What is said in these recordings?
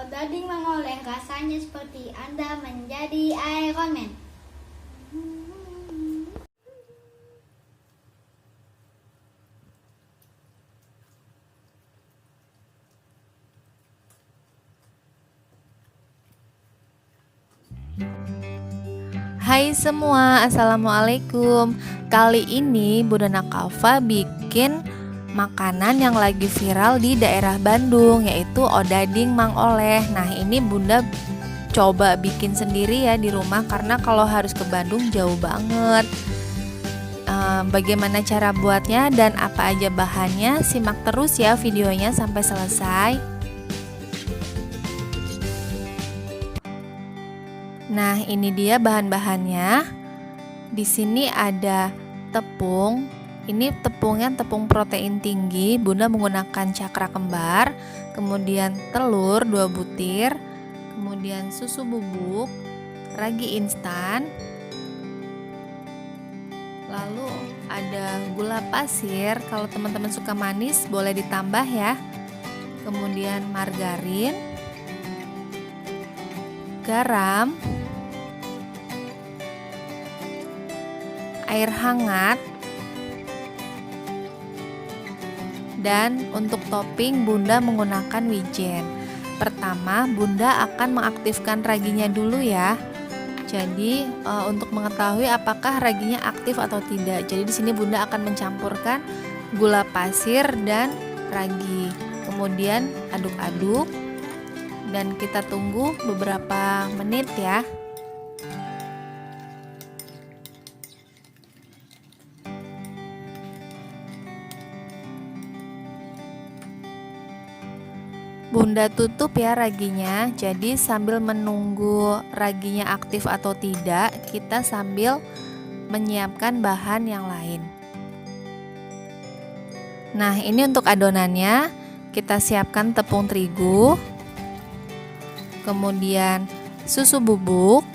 odading mengoleh, rasanya seperti Anda menjadi Iron Man. Hai semua, assalamualaikum. Kali ini Bunda Nakafa bikin makanan yang lagi viral di daerah Bandung, yaitu odading Mang Oleh. Nah, ini Bunda coba bikin sendiri ya di rumah, karena kalau harus ke Bandung jauh banget. Bagaimana cara buatnya dan apa aja bahannya, simak terus ya videonya sampai selesai. Nah, ini dia bahan-bahannya. Di sini ada tepung. Ini tepungnya tepung protein tinggi. Bunda menggunakan cakra kembar. Kemudian telur 2 butir. Kemudian susu bubuk, ragi instan. Lalu ada gula pasir. Kalau teman-teman suka manis boleh ditambah ya. Kemudian margarin, garam, air hangat, dan untuk topping Bunda menggunakan wijen. Pertama, Bunda akan mengaktifkan raginya dulu ya. Jadi untuk mengetahui apakah raginya aktif atau tidak. Jadi di sini Bunda akan mencampurkan gula pasir dan ragi. Kemudian aduk-aduk dan kita tunggu beberapa menit ya. Bunda tutup ya raginya. Jadi sambil menunggu raginya aktif atau tidak, kita sambil menyiapkan bahan yang lain. Nah, ini untuk adonannya. Kita siapkan tepung terigu, kemudian susu bubuk,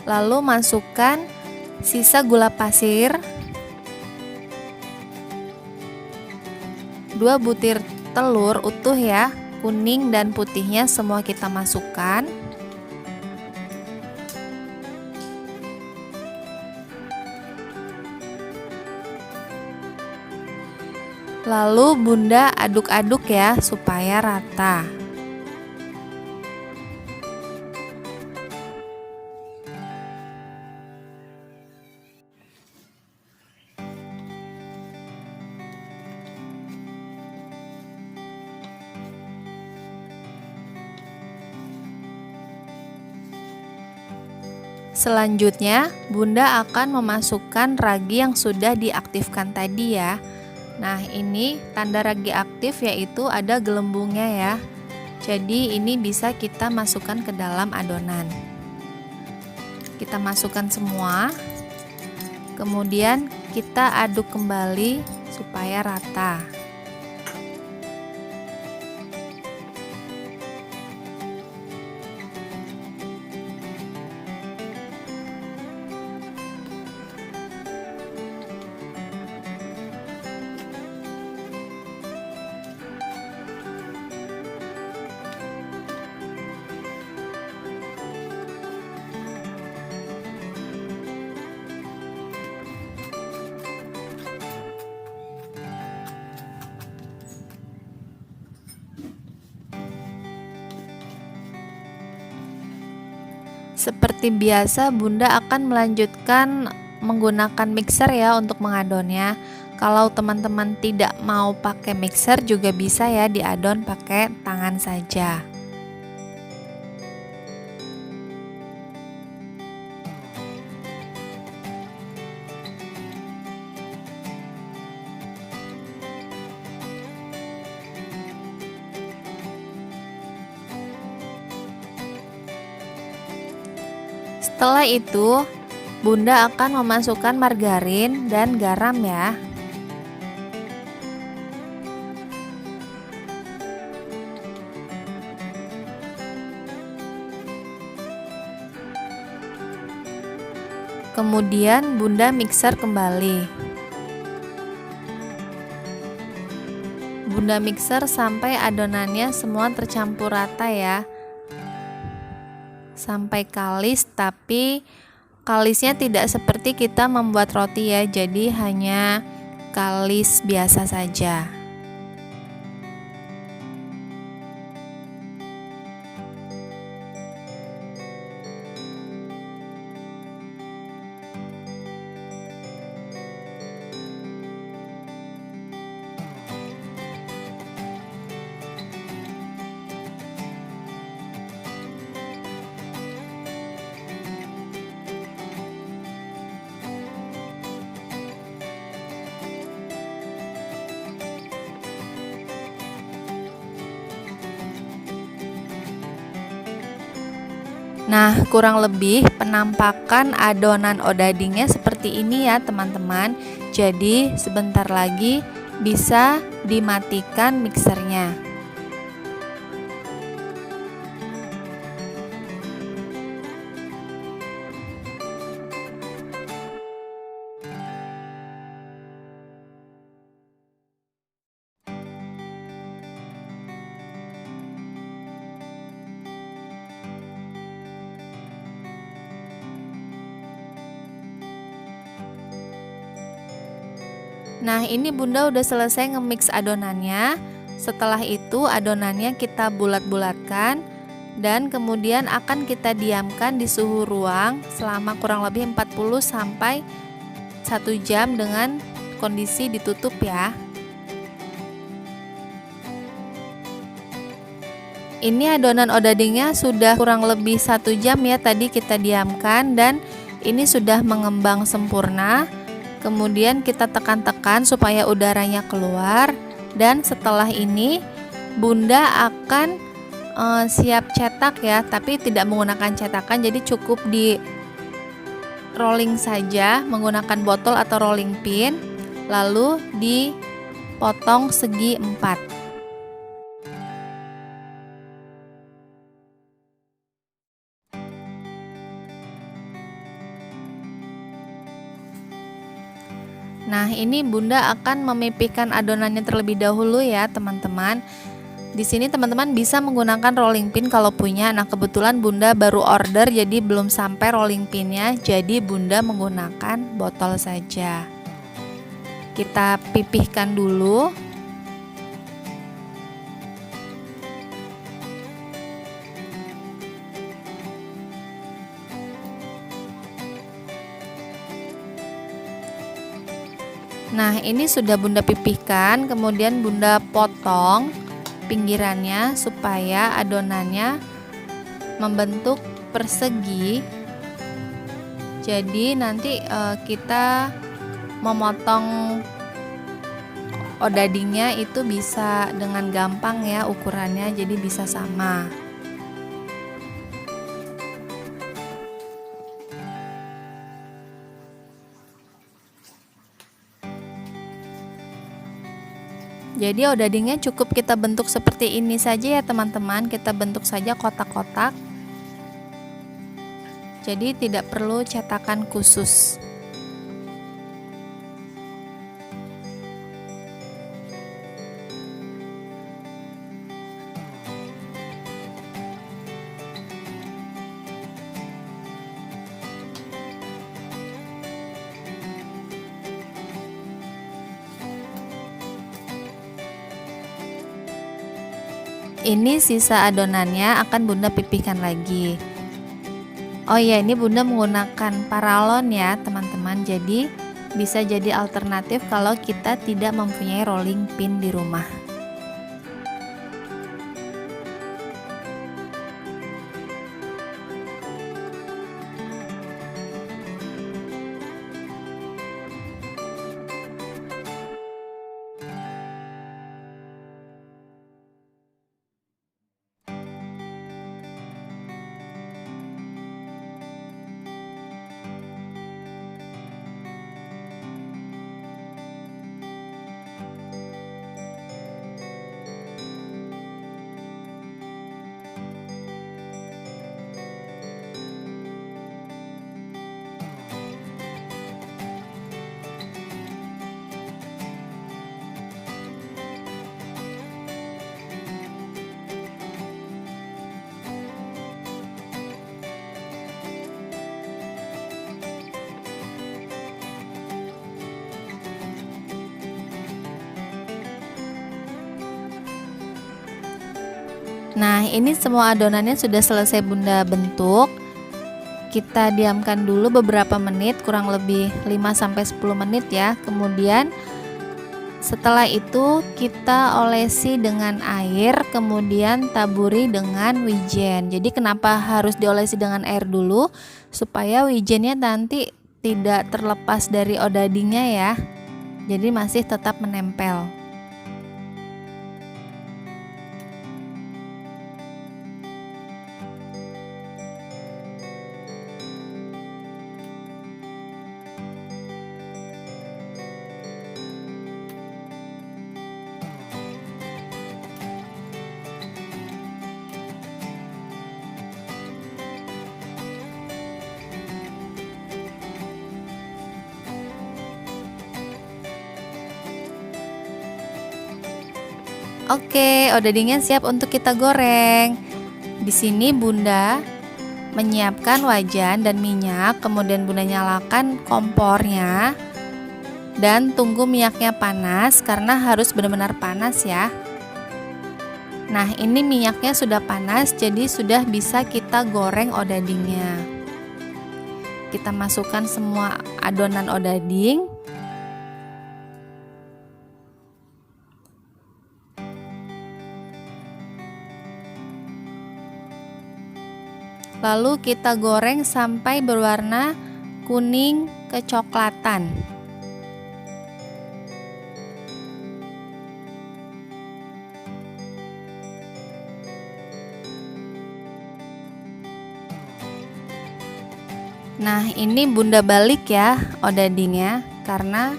lalu masukkan sisa gula pasir, 2 butir telur utuh ya, kuning dan putihnya semua kita masukkan. Lalu Bunda aduk-aduk ya supaya rata. Selanjutnya, Bunda akan memasukkan ragi yang sudah diaktifkan tadi ya. Nah, ini tanda ragi aktif yaitu ada gelembungnya ya. Jadi ini bisa kita masukkan ke dalam adonan. Kita masukkan semua. Kemudian kita aduk kembali supaya rata. Seperti biasa, Bunda akan melanjutkan menggunakan mixer ya untuk mengadonnya. Kalau teman-teman tidak mau pakai mixer juga bisa ya diadon pakai tangan saja. Setelah itu, Bunda akan memasukkan margarin dan garam ya. Kemudian Bunda mixer kembali. Bunda mixer sampai adonannya semua tercampur rata ya, sampai kalis, tapi kalisnya tidak seperti kita membuat roti ya, jadi hanya kalis biasa saja. Nah, kurang lebih penampakan adonan odadingnya seperti ini ya teman-teman. Jadi sebentar lagi bisa dimatikan mixernya. Nah, ini Bunda udah selesai nge-mix adonannya. Setelah itu adonannya kita bulat-bulatkan dan kemudian akan kita diamkan di suhu ruang selama kurang lebih 40 sampai 1 jam dengan kondisi ditutup ya. Ini adonan odadingnya sudah kurang lebih 1 jam ya tadi kita diamkan, dan ini sudah mengembang sempurna. Kemudian kita tekan-tekan supaya udaranya keluar, dan setelah ini Bunda akan siap cetak ya, tapi tidak menggunakan cetakan, jadi cukup di rolling saja menggunakan botol atau rolling pin, lalu dipotong segi 4. Nah, ini Bunda akan memipihkan adonannya terlebih dahulu ya, teman-teman. Di sini teman-teman bisa menggunakan rolling pin kalau punya. Nah, kebetulan Bunda baru order jadi belum sampai rolling pinnya, jadi Bunda menggunakan botol saja. Kita pipihkan dulu. Nah, ini sudah Bunda pipihkan, kemudian Bunda potong pinggirannya supaya adonannya membentuk persegi. Jadi nanti kita memotong odadingnya itu bisa dengan gampang ya ukurannya, jadi bisa sama. Jadi odadingnya cukup kita bentuk seperti ini saja ya teman-teman. Kita bentuk saja kotak-kotak. Jadi tidak perlu cetakan khusus. Ini sisa adonannya akan Bunda pipihkan lagi. Oh ya, ini Bunda menggunakan paralon ya teman-teman. Jadi bisa jadi alternatif kalau kita tidak mempunyai rolling pin di rumah. Nah, ini semua adonannya sudah selesai Bunda bentuk. Kita diamkan dulu beberapa menit, kurang lebih 5-10 menit ya. Kemudian setelah itu kita olesi dengan air, kemudian taburi dengan wijen. Jadi kenapa harus diolesi dengan air dulu? Supaya wijennya nanti tidak terlepas dari odadingnya ya. Jadi masih tetap menempel. Oke, odadingnya siap untuk kita goreng. Di sini Bunda menyiapkan wajan dan minyak, kemudian Bunda nyalakan kompornya dan tunggu minyaknya panas karena harus benar-benar panas ya. Nah, ini minyaknya sudah panas, jadi sudah bisa kita goreng odadingnya. Kita masukkan semua adonan odading. Lalu kita goreng sampai berwarna kuning kecoklatan. Nah, ini Bunda balik ya odadingnya karena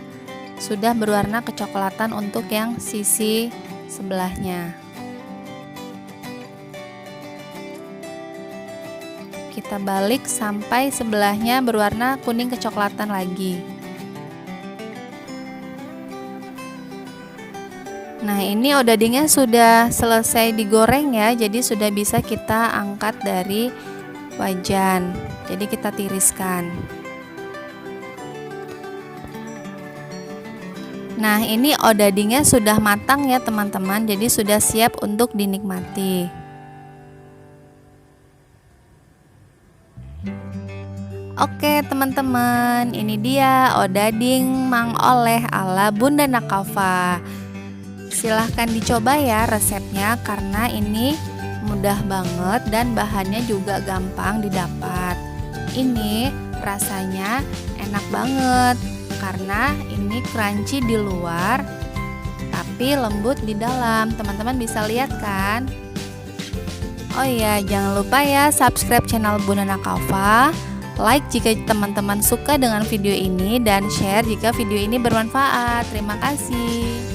sudah berwarna kecoklatan untuk yang sisi sebelahnya. Kita balik sampai sebelahnya berwarna kuning kecoklatan lagi. Nah, ini odadingnya sudah selesai digoreng ya, jadi sudah bisa kita angkat dari wajan. Jadi kita tiriskan. Nah, ini odadingnya sudah matang ya teman-teman, jadi sudah siap untuk dinikmati. Oke teman-teman, ini dia odading Mang Oleh ala Bunda Nakafa. Silahkan dicoba ya resepnya karena ini mudah banget dan bahannya juga gampang didapat. Ini rasanya enak banget karena ini crunchy di luar tapi lembut di dalam. Teman-teman bisa lihat kan? Oh iya, jangan lupa ya subscribe channel Bunda Nakafa. Like jika teman-teman suka dengan video ini dan share jika video ini bermanfaat. Terima kasih.